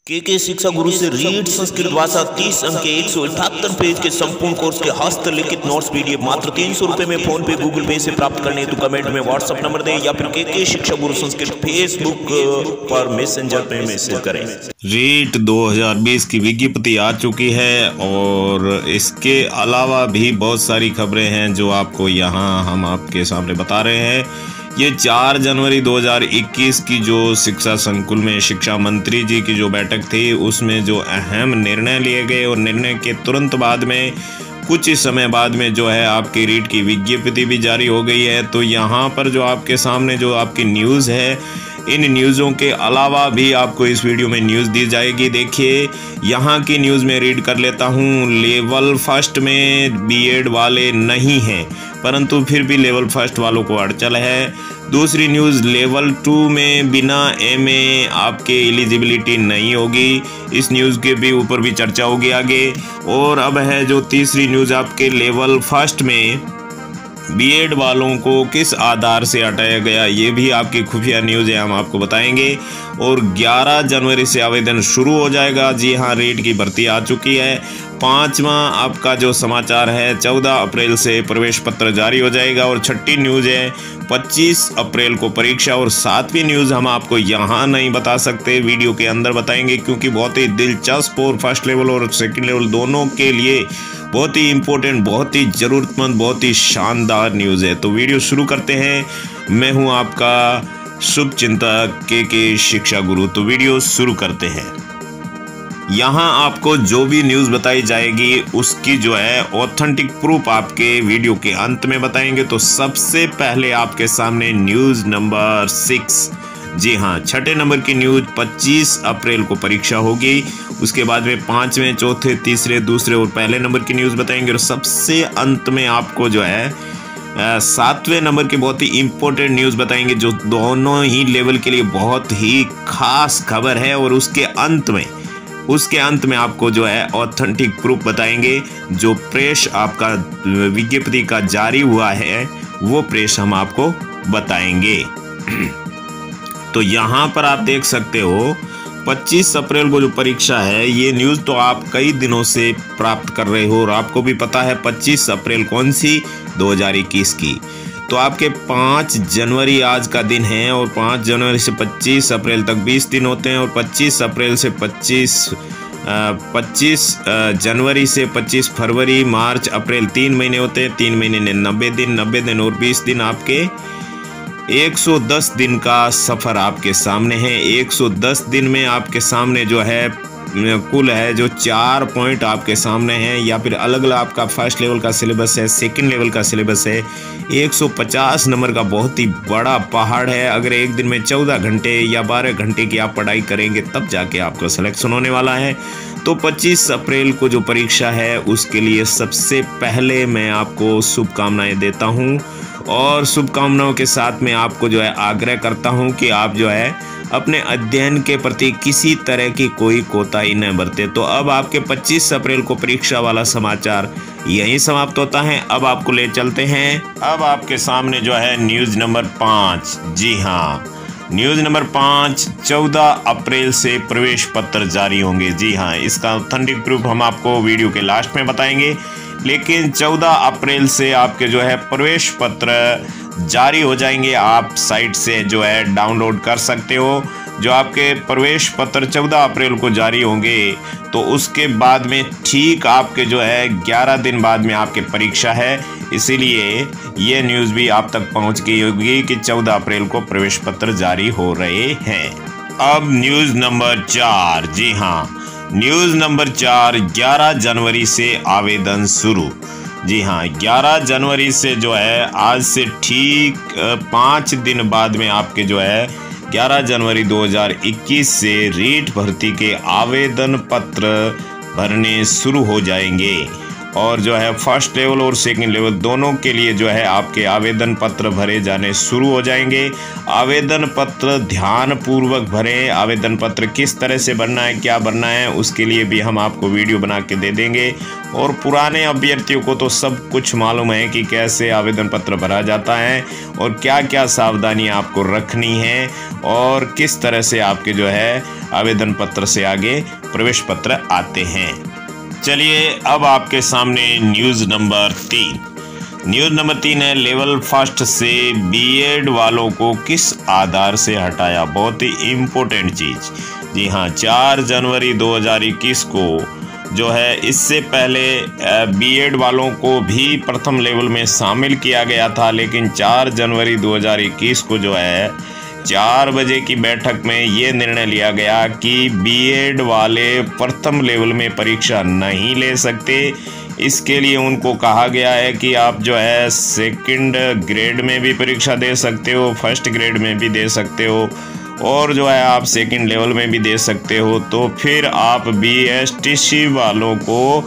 के शिक्षा गुरु से रीड संस्कृत भाषा 30 अंक के 178 पेज के संपूर्ण कोर्स के हस्तलिखित नोट्स पीडीएफ मात्र 300 रुपए में फोन पे गूगल पे से प्राप्त करने तो कमेंट में व्हाट्सएप नंबर दें या फिर के शिक्षा गुरु संस्कृत फेसबुक पर मैसेंजर पे मैसेज करें। रीट 2020 की विज्ञप्ति आ चुकी है और इसके अलावा भी बहुत सारी खबरें हैं जो आपको यहाँ हम आपके सामने बता रहे हैं। ये 4 जनवरी 2021 की जो शिक्षा संकुल में शिक्षा मंत्री जी की जो बैठक थी उसमें जो अहम निर्णय लिए गए और निर्णय के तुरंत बाद में कुछ ही समय बाद में जो है आपकी रीट की विज्ञप्ति भी जारी हो गई है। तो यहाँ पर जो आपके सामने जो आपकी न्यूज़ है, इन न्यूज़ों के अलावा भी आपको इस वीडियो में न्यूज़ दी जाएगी। देखिए यहाँ की न्यूज़ में रीड कर लेता हूँ। लेवल फर्स्ट में बीएड वाले नहीं हैं परंतु फिर भी लेवल फर्स्ट वालों को अड़चन है। दूसरी न्यूज़, लेवल 2 में बिना एमए आपके एलिजिबिलिटी नहीं होगी। इस न्यूज़ के भी ऊपर भी चर्चा होगी आगे। और अब है जो तीसरी न्यूज़, आपके लेवल फर्स्ट में बीएड वालों को किस आधार से हटाया गया, ये भी आपकी खुफिया न्यूज़ है, हम आपको बताएंगे। और 11 जनवरी से आवेदन शुरू हो जाएगा। जी हाँ, रीट की भर्ती आ चुकी है। 5वां आपका जो समाचार है, 14 अप्रैल से प्रवेश पत्र जारी हो जाएगा। और छठी न्यूज़ है 25 अप्रैल को परीक्षा। और 7वीं न्यूज़ हम आपको यहाँ नहीं बता सकते, वीडियो के अंदर बताएंगे क्योंकि बहुत ही दिलचस्प और फर्स्ट लेवल और सेकंड लेवल दोनों के लिए बहुत ही इम्पोर्टेंट, बहुत ही ज़रूरतमंद, बहुत ही शानदार न्यूज़ है। तो वीडियो शुरू करते हैं। मैं हूँ आपका शुभ चिंतक के शिक्षा गुरु। तो वीडियो शुरू करते हैं। यहाँ आपको जो भी न्यूज़ बताई जाएगी उसकी जो है ऑथेंटिक प्रूफ आपके वीडियो के अंत में बताएंगे। तो सबसे पहले आपके सामने न्यूज़ नंबर 6। जी हाँ, छठे नंबर की न्यूज़, 25 अप्रैल को परीक्षा होगी। उसके बाद में 5वें, चौथे, तीसरे, दूसरे और पहले नंबर की न्यूज़ बताएंगे। और सबसे अंत में आपको जो है 7वें नंबर की बहुत ही इम्पोर्टेंट न्यूज़ बताएंगे जो दोनों ही लेवल के लिए बहुत ही खास खबर है। और उसके अंत में आपको जो है ऑथेंटिक प्रूफ बताएंगे। जो प्रेस आपका विज्ञप्ति का जारी हुआ है वो प्रेस हम आपको बताएंगे। तो यहाँ पर आप देख सकते हो 25 अप्रैल को जो परीक्षा है, ये न्यूज़ तो आप कई दिनों से प्राप्त कर रहे हो और आपको भी पता है 25 अप्रैल कौन सी, 2021 की। तो आपके 5 जनवरी आज का दिन है और 5 जनवरी से 25 अप्रैल तक 20 दिन होते हैं। और 25 अप्रैल से 25 जनवरी से 25 फरवरी, मार्च, अप्रैल 3 महीने होते हैं। 3 महीने ने 90 दिन और 20 दिन, आपके 110 दिन का सफ़र आपके सामने है। 110 दिन में आपके सामने जो है कुल है जो 4 पॉइंट आपके सामने हैं, या फिर अलग अलग आपका फर्स्ट लेवल का सिलेबस है, सेकंड लेवल का सिलेबस है। 150 नंबर का बहुत ही बड़ा पहाड़ है। अगर एक दिन में 14 घंटे या 12 घंटे की आप पढ़ाई करेंगे तब जाके आपका सिलेक्शन होने वाला है। तो 25 अप्रैल को जो परीक्षा है उसके लिए सबसे पहले मैं आपको शुभकामनाएं देता हूं और शुभकामनाओं के साथ में आपको जो है आग्रह करता हूं कि आप जो है अपने अध्ययन के प्रति किसी तरह की कोई कोताही न बरते। तो अब आपके 25 अप्रैल को परीक्षा वाला समाचार यहीं समाप्त होता है। अब आपको ले चलते हैं, अब आपके सामने जो है न्यूज़ नंबर 5। जी हाँ, न्यूज़ नंबर 5, 14 अप्रैल से प्रवेश पत्र जारी होंगे। जी हाँ, इसका ऑथेंटिक प्रूफ हम आपको वीडियो के लास्ट में बताएंगे। लेकिन 14 अप्रैल से आपके जो है प्रवेश पत्र जारी हो जाएंगे। आप साइट से जो है डाउनलोड कर सकते हो। जो आपके प्रवेश पत्र 14 अप्रैल को जारी होंगे तो उसके बाद में ठीक आपके जो है 11 दिन बाद में आपके परीक्षा है। इसीलिए ये न्यूज़ भी आप तक पहुंच गई होगी कि 14 अप्रैल को प्रवेश पत्र जारी हो रहे हैं। अब न्यूज़ नंबर 4। जी हाँ, न्यूज़ नंबर 4, 11 जनवरी से आवेदन शुरू। जी हाँ, 11 जनवरी से जो है आज से ठीक 5 दिन बाद में आपके जो है 11 जनवरी 2021 से रीट भर्ती के आवेदन पत्र भरने शुरू हो जाएंगे। और जो है फर्स्ट लेवल और सेकंड लेवल दोनों के लिए जो है आपके आवेदन पत्र भरे जाने शुरू हो जाएंगे। आवेदन पत्र ध्यानपूर्वक भरें। आवेदन पत्र किस तरह से भरना है, क्या भरना है, उसके लिए भी हम आपको वीडियो बना के दे देंगे। और पुराने अभ्यर्थियों को तो सब कुछ मालूम है कि कैसे आवेदन पत्र भरा जाता है और क्या क्या सावधानियां आपको रखनी है और किस तरह से आपके जो है आवेदन पत्र से आगे प्रवेश पत्र आते हैं। चलिए अब आपके सामने न्यूज़ नंबर 3। न्यूज़ नंबर 3 है लेवल फर्स्ट से बीएड वालों को किस आधार से हटाया। बहुत ही इम्पोर्टेंट चीज़। जी हाँ, 4 जनवरी 2021 को जो है इससे पहले बीएड वालों को भी प्रथम लेवल में शामिल किया गया था, लेकिन 4 जनवरी 2021 को जो है 4 बजे की बैठक में ये निर्णय लिया गया कि बीएड वाले प्रथम लेवल में परीक्षा नहीं ले सकते। इसके लिए उनको कहा गया है कि आप जो है सेकंड ग्रेड में भी परीक्षा दे सकते हो, फर्स्ट ग्रेड में भी दे सकते हो और जो है आप सेकंड लेवल में भी दे सकते हो। तो फिर आप बीएसटीसी वालों को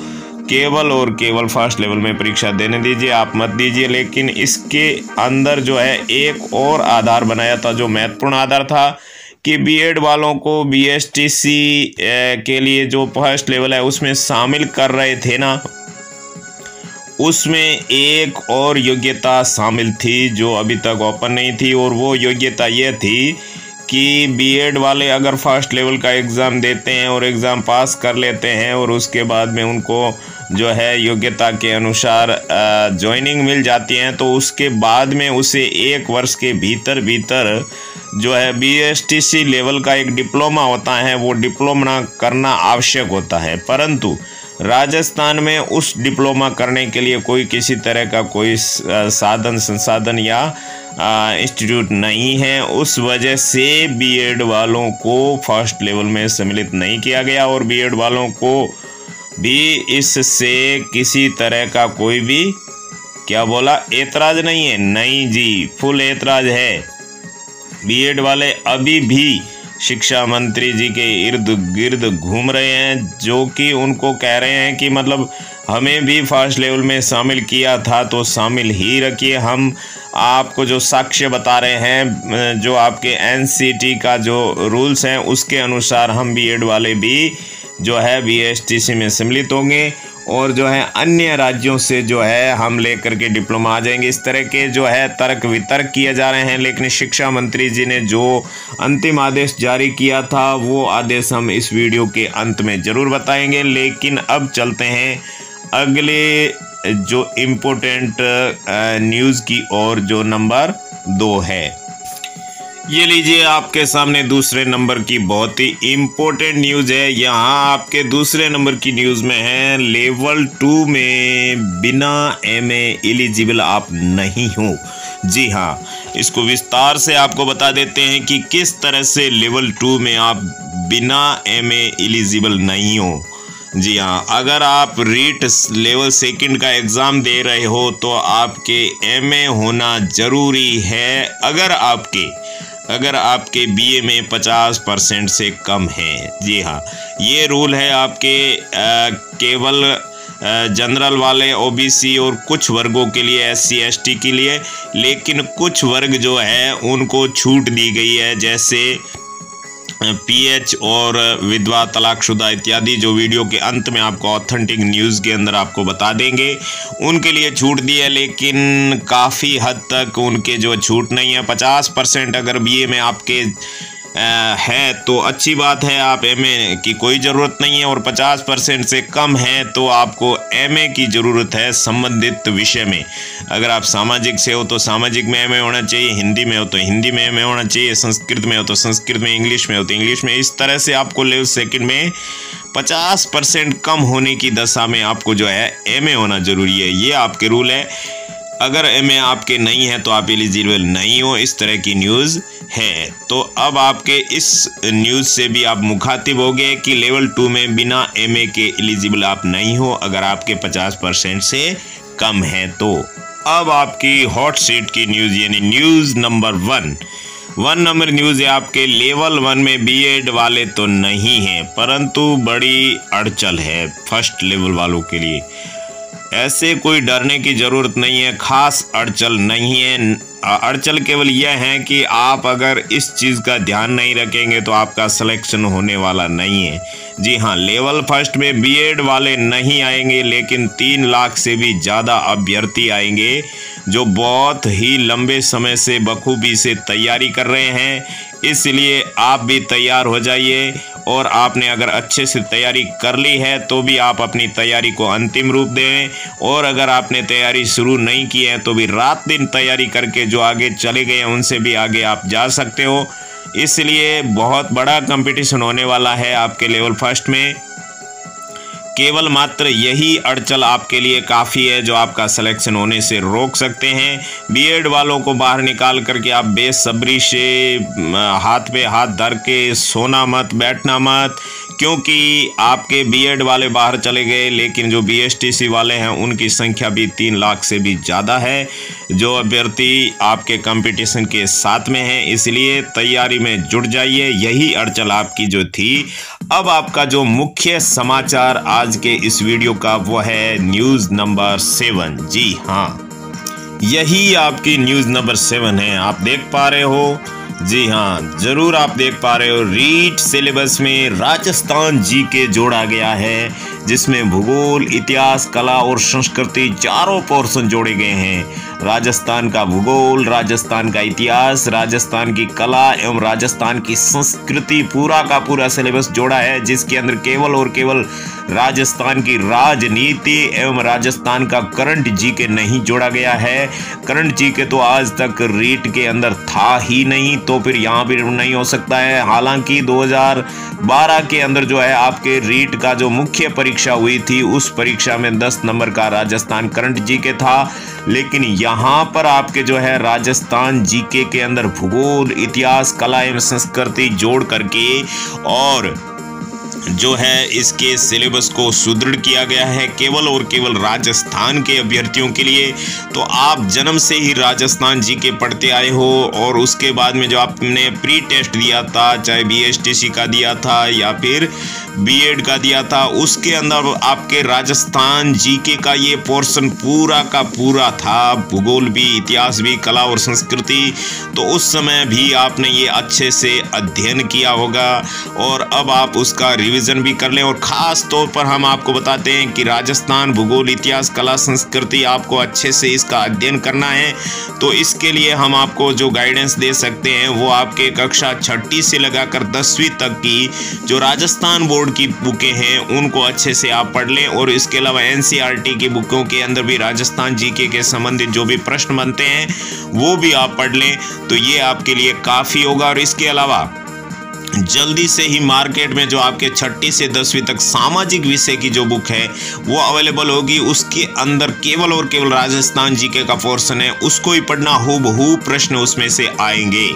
केवल और केवल फर्स्ट लेवल में परीक्षा देने दीजिए, आप मत दीजिए। लेकिन इसके अंदर जो है एक और आधार बनाया था जो महत्वपूर्ण आधार था कि बीएड वालों को बीएसटीसी के लिए जो फर्स्ट लेवल है उसमें शामिल कर रहे थे ना, उसमें एक और योग्यता शामिल थी जो अभी तक ओपन नहीं थी। और वो योग्यता ये थी कि बीएड वाले अगर फर्स्ट लेवल का एग्ज़ाम देते हैं और एग्ज़ाम पास कर लेते हैं और उसके बाद में उनको जो है योग्यता के अनुसार ज्वाइनिंग मिल जाती है, तो उसके बाद में उसे 1 वर्ष के भीतर जो है बीएसटीसी लेवल का एक डिप्लोमा होता है, वो डिप्लोमा करना आवश्यक होता है। परंतु राजस्थान में उस डिप्लोमा करने के लिए कोई किसी तरह का कोई साधन संसाधन या इंस्टीट्यूट नहीं है। उस वजह से बीएड वालों को फर्स्ट लेवल में सम्मिलित नहीं किया गया और बीएड वालों को भी इससे किसी तरह का कोई भी क्या बोला एतराज़ नहीं है। नहीं जी, फुल एतराज़ है। बीएड वाले अभी भी शिक्षा मंत्री जी के इर्द गिर्द घूम रहे हैं, जो कि उनको कह रहे हैं कि मतलब हमें भी फर्स्ट लेवल में शामिल किया था तो शामिल ही रखिए। हम आपको जो साक्ष्य बता रहे हैं, जो आपके एनसीटी का जो रूल्स हैं उसके अनुसार हम बीएड वाले भी जो है बीएसटीसी में सम्मिलित होंगे और जो है अन्य राज्यों से जो है हम लेकर के डिप्लोमा आ जाएंगे। इस तरह के जो है तर्क वितर्क किए जा रहे हैं, लेकिन शिक्षा मंत्री जी ने जो अंतिम आदेश जारी किया था वो आदेश हम इस वीडियो के अंत में ज़रूर बताएंगे। लेकिन अब चलते हैं अगले जो इम्पोर्टेंट न्यूज़ की ओर, जो नंबर 2 है। ये लीजिए आपके सामने दूसरे नंबर की बहुत ही इम्पोर्टेंट न्यूज़ है। यहाँ आपके दूसरे नंबर की न्यूज़ में है लेवल 2 में बिना एमए एलिजिबल आप नहीं हो। जी हाँ, इसको विस्तार से आपको बता देते हैं कि किस तरह से लेवल 2 में आप बिना एमए एलिजिबल नहीं हो। जी हाँ, अगर आप रीट लेवल सेकंड का एग्ज़ाम दे रहे हो तो आपके एमए होना ज़रूरी है अगर आपके बीए में 50% से कम है। जी हाँ, ये रूल है आपके केवल जनरल वाले, ओबीसी और कुछ वर्गों के लिए, एससी एसटी के लिए। लेकिन कुछ वर्ग जो है उनको छूट दी गई है, जैसे पीएच और विधवा तलाकशुदा इत्यादि, जो वीडियो के अंत में आपको ऑथेंटिक न्यूज़ के अंदर आपको बता देंगे। उनके लिए छूट दी है, लेकिन काफ़ी हद तक उनके जो छूट नहीं है। 50% अगर बीए में आपके है तो अच्छी बात है, आप एमए की कोई ज़रूरत नहीं है। और 50% से कम है तो आपको एमए की ज़रूरत है संबंधित विषय में। अगर आप सामाजिक से हो तो सामाजिक में एमए होना चाहिए, हिंदी में हो तो हिंदी में एमए होना चाहिए, संस्कृत में हो तो संस्कृत में, इंग्लिश में हो तो इंग्लिश में। इस तरह से आपको लेवल सेकंड में 50% कम होने की दशा में आपको जो है एमए होना ज़रूरी है। ये आपके रूल है। अगर एमए आपके नहीं है तो आप एलिजिबल नहीं हो। इस तरह की न्यूज़ है। तो अब आपके इस न्यूज़ से भी आप मुखातिब हो गए कि लेवल 2 में बिना एमए के एलिजिबल आप नहीं हो अगर आपके 50% से कम है। तो अब आपकी हॉट सीट की न्यूज़ यानी न्यूज़ नंबर 1 नंबर न्यूज़ है आपके लेवल 1 में बीएड वाले तो नहीं हैं, परंतु बड़ी अड़चन है फर्स्ट लेवल वालों के लिए। ऐसे कोई डरने की ज़रूरत नहीं है, खास अड़चन नहीं है। अड़चन केवल यह है कि आप अगर इस चीज़ का ध्यान नहीं रखेंगे तो आपका सिलेक्शन होने वाला नहीं है। जी हाँ, लेवल फर्स्ट में बीएड वाले नहीं आएंगे, लेकिन 3 लाख से भी ज़्यादा अभ्यर्थी आएंगे जो बहुत ही लंबे समय से बखूबी से तैयारी कर रहे हैं। इसलिए आप भी तैयार हो जाइए, और आपने अगर अच्छे से तैयारी कर ली है तो भी आप अपनी तैयारी को अंतिम रूप दें, और अगर आपने तैयारी शुरू नहीं की है तो भी रात दिन तैयारी करके जो आगे चले गए हैं उनसे भी आगे आप जा सकते हो। इसलिए बहुत बड़ा कंपटीशन होने वाला है आपके लेवल फर्स्ट में। केवल मात्र यही अड़चन आपके लिए काफ़ी है जो आपका सिलेक्शन होने से रोक सकते हैं। बीएड वालों को बाहर निकाल करके आप बेसब्री से हाथ पे हाथ धर के सोना मत, बैठना मत, क्योंकि आपके बीएड वाले बाहर चले गए, लेकिन जो बीएसटीसी वाले हैं उनकी संख्या भी 3 लाख से भी ज़्यादा है जो अभ्यर्थी आपके कंपटीशन के साथ में हैं। इसलिए तैयारी में जुट जाइए। यही अड़चन आपकी जो थी। अब आपका जो मुख्य समाचार आज के इस वीडियो का वो है न्यूज़ नंबर 7। जी हाँ, यही आपकी न्यूज़ नंबर 7 है। आप देख पा रहे हो, जी हाँ ज़रूर आप देख पा रहे हो, रीट सिलेबस में राजस्थान जीके जोड़ा गया है, जिसमें भूगोल, इतिहास, कला और संस्कृति चारों पोर्शन जोड़े गए हैं। राजस्थान का भूगोल, राजस्थान का इतिहास, राजस्थान की कला एवं राजस्थान की संस्कृति, पूरा का पूरा सिलेबस जोड़ा है, जिसके अंदर केवल और केवल राजस्थान की राजनीति एवं राजस्थान का करंट जीके नहीं जोड़ा गया है। करंट जीके तो आज तक रीट के अंदर था ही नहीं, तो फिर यहाँ भी नहीं हो सकता है। हालांकि 2012 के अंदर जो है आपके रीट का जो मुख्य परीक्षा हुई थी, उस परीक्षा में 10 नंबर का राजस्थान करंट जीके था, लेकिन यहाँ पर आपके जो है राजस्थान जीके के अंदर भूगोल, इतिहास, कला एवं संस्कृति जोड़ करके और जो है इसके सिलेबस को सुदृढ़ किया गया है केवल और केवल राजस्थान के अभ्यर्थियों के लिए। तो आप जन्म से ही राजस्थान जीके पढ़ते आए हो, और उसके बाद में जो आपने प्री टेस्ट दिया था, चाहे बीएसटीसी का दिया था या फिर बीएड का दिया था, उसके अंदर आपके राजस्थान जीके का ये पोर्शन पूरा का पूरा था, भूगोल भी, इतिहास भी, कला और संस्कृति। तो उस समय भी आपने ये अच्छे से अध्ययन किया होगा, और अब आप उसका रिवीजन भी कर लें। और ख़ास तौर पर हम आपको बताते हैं कि राजस्थान भूगोल, इतिहास, कला, संस्कृति आपको अच्छे से इसका अध्ययन करना है। तो इसके लिए हम आपको जो गाइडेंस दे सकते हैं वो आपके कक्षा 6ठी से लगाकर 10वीं तक की जो राजस्थान बोर्ड की बुकें हैं उनको अच्छे से आप पढ़ लें, और इसके अलावा एनसीईआरटी की बुकों के अंदर भी राजस्थान जीके के संबंधित जो भी प्रश्न बनते हैं वो भी आप पढ़ लें, तो ये आपके लिए काफ़ी होगा। और इसके अलावा जल्दी से ही मार्केट में जो आपके 6ठी से 10वीं तक सामाजिक विषय की जो बुक है वो अवेलेबल होगी, उसके अंदर केवल और केवल राजस्थान जीके का पोर्शन है, उसको ही पढ़ना, हूबहू प्रश्न उसमें से आएंगे।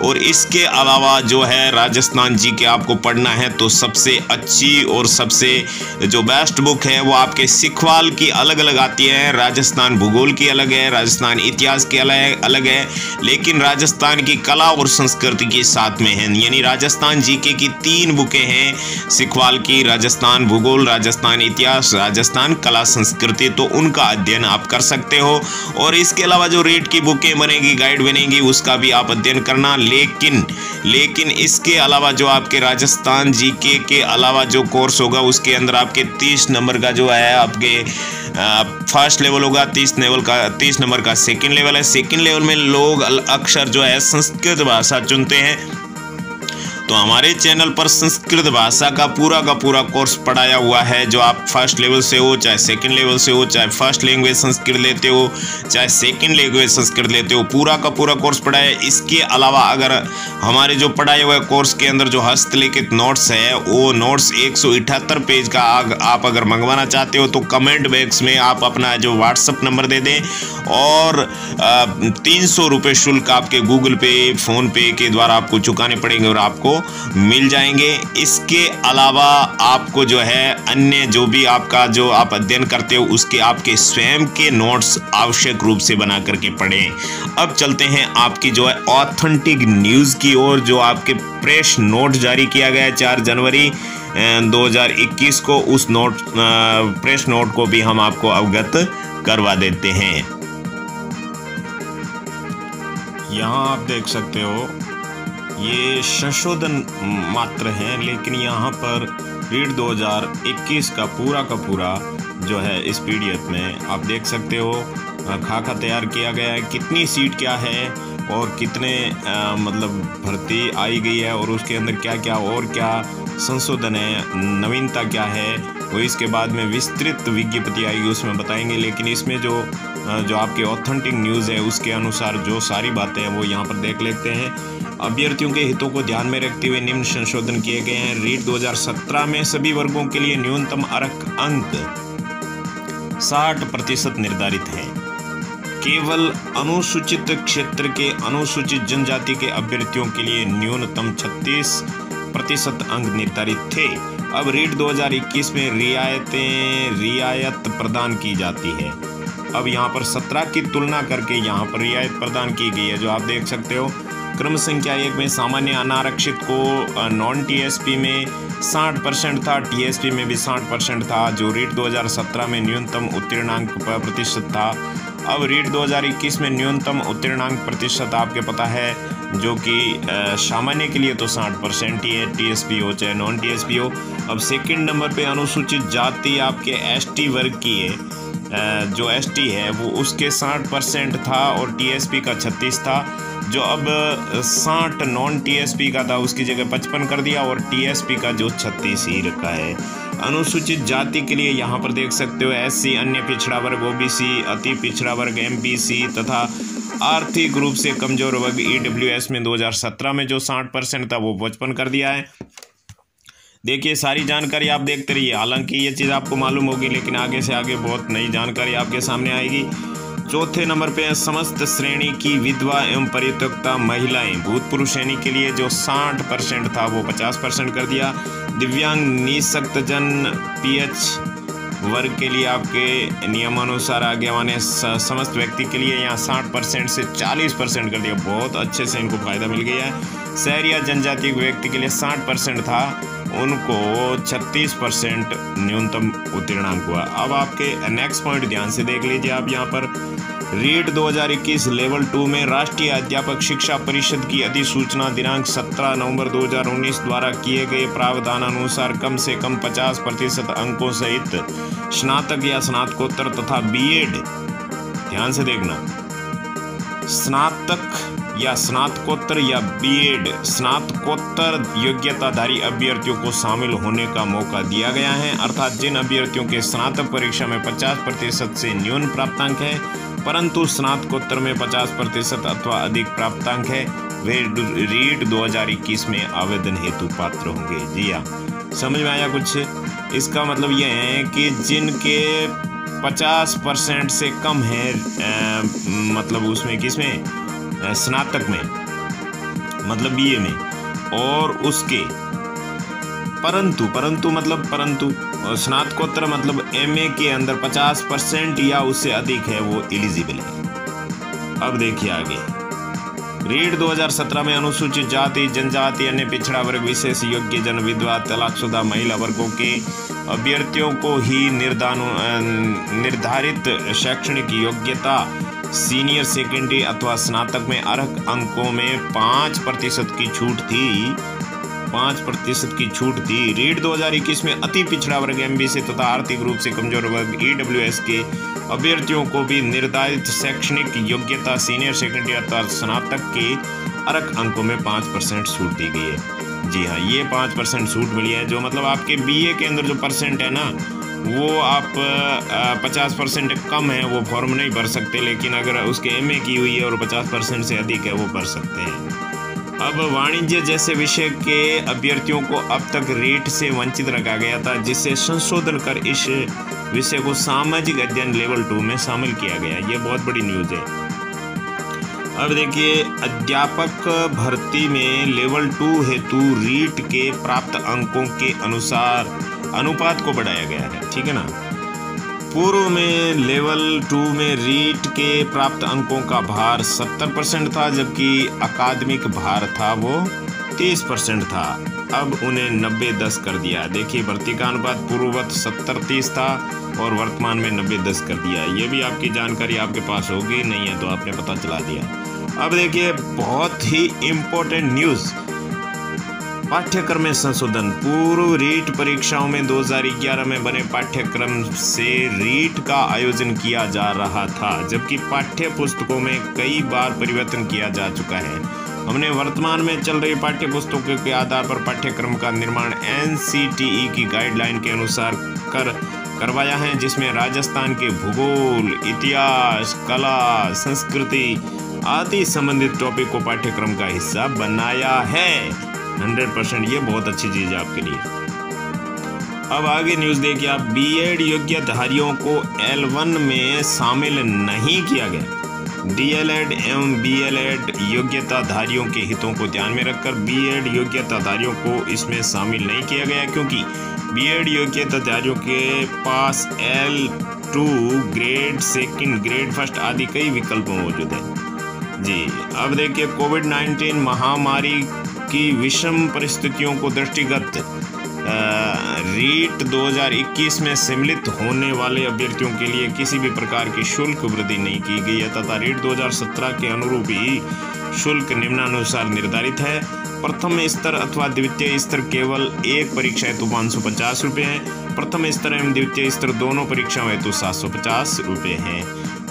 और इसके अलावा जो है राजस्थान जीके आपको पढ़ना है तो सबसे अच्छी और सबसे जो बेस्ट बुक है वो आपके सिखवाल की अलग अलग आती है, राजस्थान भूगोल की अलग है, राजस्थान इतिहास की अलग है, लेकिन राजस्थान की कला और संस्कृति के साथ में है। यानी राजस्थान जीके की 3 बुकें हैं, सिखवाल की, राजस्थान भूगोल, राजस्थान इतिहास, राजस्थान कला संस्कृति, तो उनका अध्ययन आप कर सकते हो। और इसके अलावा जो रीट की बुकें बनेगी, गाइड बनेगी, उसका भी आप अध्ययन करना। लेकिन इसके अलावा जो आपके राजस्थान जीके के अलावा जो कोर्स होगा उसके अंदर आपके 30 नंबर का जो है आपके फर्स्ट लेवल होगा, 30 नंबर का सेकंड लेवल है। सेकंड लेवल में लोग अक्सर जो है संस्कृत भाषा चुनते हैं, तो हमारे चैनल पर संस्कृत भाषा का पूरा कोर्स पढ़ाया हुआ है। जो आप फर्स्ट लेवल से हो, चाहे सेकंड लेवल से हो, चाहे फर्स्ट लैंग्वेज संस्कृत लेते हो, चाहे सेकंड लैंग्वेज संस्कृत लेते हो, पूरा का पूरा कोर्स पढ़ाया है। इसके अलावा अगर हमारे जो पढ़ाए हुए कोर्स के अंदर जो हस्तलिखित नोट्स है वो नोट्स 178 पेज का आप अगर मंगवाना चाहते हो तो कमेंट बॉक्स में आप अपना जो व्हाट्सअप नंबर दे दें, और 300 रुपये शुल्क आपके गूगल पे, फ़ोन पे के द्वारा आपको चुकाने पड़ेंगे और आपको मिल जाएंगे। इसके अलावा आपको जो है अन्य जो भी आपका जो आप अध्ययन करते हो उसके आपके स्वयं के नोट्स आवश्यक रूप से बना करके पढ़ें। अब चलते हैं आपकी जो है ऑथेंटिक न्यूज़ की ओर, जो आपके प्रेस नोट जारी किया गया है 4 जनवरी 2021 को उस नोट प्रेस नोट को भी हम आपको अवगत करवा देते हैं। यहाँ आप देख सकते हो ये संशोधन मात्र है, लेकिन यहाँ पर रीट 2021 का पूरा जो है इस पीडीएफ में आप देख सकते हो खाका तैयार किया गया है, कितनी सीट क्या है और कितने मतलब भर्ती आई गई है और उसके अंदर क्या क्या और क्या संशोधन है, नवीनता क्या है, वो इसके बाद में विस्तृत विज्ञप्ति आएगी उसमें बताएंगे। लेकिन इसमें जो आपके ऑथेंटिक न्यूज़ है उसके अनुसार जो सारी बातें हैं वो यहाँ पर देख लेते हैं। अभ्यर्थियों के हितों को ध्यान में रखते हुए निम्न संशोधन किए गए हैं। रीट 2017 में सभी वर्गों के लिए न्यूनतम आरक्षण अंक 60% निर्धारित है। केवल अनुसूचित क्षेत्र के अनुसूचित जनजाति के अभ्यर्थियों के लिए न्यूनतम 36% अंक निर्धारित थे। अब रीट 2021 में रियायत प्रदान की जाती है। अब यहाँ पर 17 की तुलना करके यहाँ पर रियायत प्रदान की गई है, जो आप देख सकते हो। क्रम संख्या 1 में सामान्य अनारक्षित को नॉन टीएसपी में 60% था, टीएसपी में भी 60% था, जो रीट 2017 में न्यूनतम उत्तीर्णांक प्रतिशत था। अब रीट 2021 में न्यूनतम उत्तीर्णांक प्रतिशत आपके पता है, जो कि सामान्य के लिए तो 60% ही है, टीएसपी हो चाहे नॉन टीएसपी हो। अब सेकंड नंबर पे अनुसूचित जाति आपके एसटी वर्ग की है, जो एसटी है वो उसके 60% था और टीएसपी का 36 था, जो अब 60 नॉन टीएसपी का था उसकी जगह 55 कर दिया और टीएसपी का जो 36 ही रखा है। अनुसूचित जाति के लिए यहाँ पर देख सकते हो एससी, अन्य पिछड़ा वर्ग ओबीसी, अति पिछड़ा वर्ग एमपीसी तथा आर्थिक रूप से कमजोर वर्ग ईडब्ल्यूएस में 2017 में जो 60% था वो 55 कर दिया है। देखिए सारी जानकारी आप देखते रहिए, हालांकि ये चीज़ आपको मालूम होगी लेकिन आगे से आगे बहुत नई जानकारी आपके सामने आएगी। चौथे नंबर पे समस्त श्रेणी की विधवा एवं परित्यक्ता महिलाएं भूतपूर्व श्रेणी के लिए जो 60% था वो 50% कर दिया। दिव्यांग निःशक्तजन पीएच वर्ग के लिए आपके नियमानुसार आगे आने समस्त व्यक्ति के लिए यहाँ 60% से 40% कर दिया। बहुत अच्छे से इनको फायदा मिल गया है। शहरी या जनजातीय व्यक्ति के लिए 60% था, उनको 36% न्यूनतम उत्तीर्णांक हुआ। अब आपके नेक्स्ट पॉइंट ध्यान से देख लीजिए आप यहाँ पर रीट 2021 लेवल 2 में राष्ट्रीय अध्यापक शिक्षा परिषद की अधिसूचना दिनांक 17 नवंबर 2019 द्वारा किए गए प्रावधान अनुसार कम से कम 50% अंकों सहित स्नातक या स्नातकोत्तर तथा बीएड, ध्यान से देखना, स्नातक या स्नातकोत्तर या बीएड स्नातकोत्तर योग्यताधारी अभ्यर्थियों को शामिल होने का मौका दिया गया है। अर्थात जिन अभ्यर्थियों के स्नातक परीक्षा में 50% से न्यून प्राप्तांक है परंतु स्नातकोत्तर में 50% अथवा अधिक प्राप्तांक है, वे रीट 2021 में आवेदन हेतु पात्र होंगे। जी हाँ, समझ में आया कुछ? इसका मतलब यह है कि जिनके 50% से कम है मतलब उसमें किसमें, स्नातक में मतलब बीए में, और उसके परंतु स्नातकोत्तर मतलब एमए के अंदर 50% या उससे अधिक है वो एलिजिबल है। अब देखिए आगे रीट 2017 में अनुसूचित जाति, जनजाति, अन्य पिछड़ा वर्ग, विशेष योग्य जन, विधवा, तलाकशुदा महिला वर्गों के अभ्यर्थियों को ही निर्धारित शैक्षणिक योग्यता सीनियर सेकेंडरी अथवा स्नातक में अर्हक अंकों में 5% की छूट थी। 5% की छूट थी। रीट 2021 में अति पिछड़ा वर्ग एमबीसी तथा आर्थिक रूप से कमजोर वर्ग ईडब्ल्यूएस के अभ्यर्थियों को भी निर्धारित शैक्षणिक योग्यता सीनियर सेकेंडरी अथवा स्नातक के अर्हक अंकों में 5% छूट दी गई है। जी हाँ, ये 5% छूट मिली है, जो मतलब आपके बीए के अंदर जो परसेंट है ना वो आप 50% कम है वो फॉर्म नहीं भर सकते, लेकिन अगर उसके एमए की हुई है और 50% से अधिक है वो भर सकते हैं। अब वाणिज्य जैसे विषय के अभ्यर्थियों को अब तक रीट से वंचित रखा गया था, जिससे संशोधन कर इस विषय को सामाजिक अध्ययन लेवल 2 में शामिल किया गया। ये बहुत बड़ी न्यूज़ है। अब देखिए अध्यापक भर्ती में लेवल 2 हेतु रीट के प्राप्त अंकों के अनुसार अनुपात को बढ़ाया गया है, ठीक है ना। पूर्व में लेवल 2 में रीट के प्राप्त अंकों का भार 70% था, जबकि अकादमिक भार था वो 30% था। अब उन्हें 90-10 कर दिया। देखिए भर्ती का अनुपात पूर्ववत 70-30 था और वर्तमान में 90-10 कर दिया। ये भी आपकी जानकारी आपके पास होगी, नहीं है तो आपने पता चला दिया। अब देखिए बहुत ही इम्पोर्टेंट न्यूज़, पाठ्यक्रम में संशोधन। पूर्व रीट परीक्षाओं में 2011 में बने पाठ्यक्रम से रीट का आयोजन किया जा रहा था, जबकि पाठ्य पुस्तकों में कई बार परिवर्तन किया जा चुका है। हमने वर्तमान में चल रही पाठ्य पुस्तकों के आधार पर पाठ्यक्रम का निर्माण NCTE की गाइडलाइन के अनुसार करवाया है, जिसमें राजस्थान के भूगोल, इतिहास, कला, संस्कृति आदि संबंधित टॉपिक को पाठ्यक्रम का हिस्सा बनाया है। 100% ये बहुत अच्छी चीज़ है आपके लिए। अब आगे न्यूज़ देखिए आप, BEd योग्यधारियों को L1 में शामिल नहीं किया गया। DLED एवं BLED योग्यताधारियों के हितों को ध्यान में रखकर BEd योग्यताधारियों को इसमें शामिल नहीं किया गया, क्योंकि BEd योग्यताधारियों के पास L2, ग्रेड 2, ग्रेड 1 आदि कई विकल्प मौजूद हैं जी। अब देखिए कोविड-19 महामारी की विषम परिस्थितियों को दृष्टिगत रीट 2021 में सम्मिलित होने वाले अभ्यर्थियों के लिए किसी भी प्रकार की शुल्क वृद्धि नहीं की गई है तथा रीट 2017 के अनुरूप ही शुल्क निम्नानुसार निर्धारित है। प्रथम स्तर अथवा द्वितीय स्तर केवल एक परीक्षा हेतु 550 रुपये हैं। प्रथम स्तर एवं द्वितीय स्तर दोनों परीक्षाओं हेतु 750 रुपये हैं।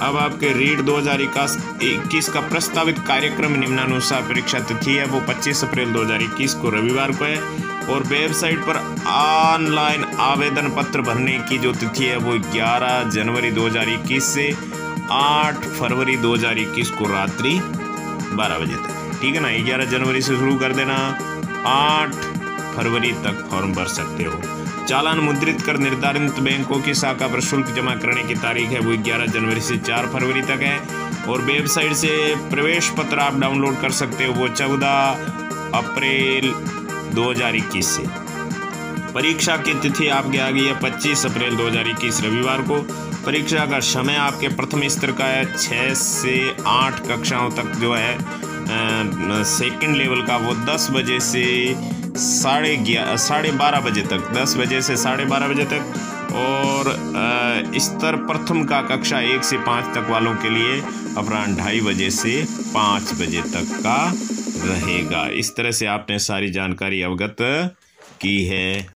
अब आपके रीट 2021 का प्रस्तावित कार्यक्रम निम्नानुसार। परीक्षा तिथि है वो 25 अप्रैल 2021 को रविवार को है और वेबसाइट पर ऑनलाइन आवेदन पत्र भरने की जो तिथि है वो 11 जनवरी 2021 से 8 फरवरी 2021 को रात्रि 12 बजे तक, ठीक है ना। 11 जनवरी से शुरू कर देना, 8 फरवरी तक फॉर्म भर सकते हो। चालान मुद्रित कर निर्धारित बैंकों की शाखा पर शुल्क जमा करने की तारीख है वो 11 जनवरी से 4 फरवरी तक है और वेबसाइट से प्रवेश पत्र आप डाउनलोड कर सकते हो वो 14 अप्रैल 2021 से। परीक्षा की तिथि आपके आ गई है 25 अप्रैल 2021 रविवार को। परीक्षा का समय आपके प्रथम स्तर का है 6 से 8 कक्षाओं तक जो है सेकंड लेवल का वो 10 बजे से 12:30 बजे तक, 10 बजे से 12:30 बजे तक। और स्तर प्रथम का कक्षा 1 से 5 तक वालों के लिए अपराह्न 2:30 बजे से 5 बजे तक का रहेगा। इस तरह से आपने सारी जानकारी अवगत की है।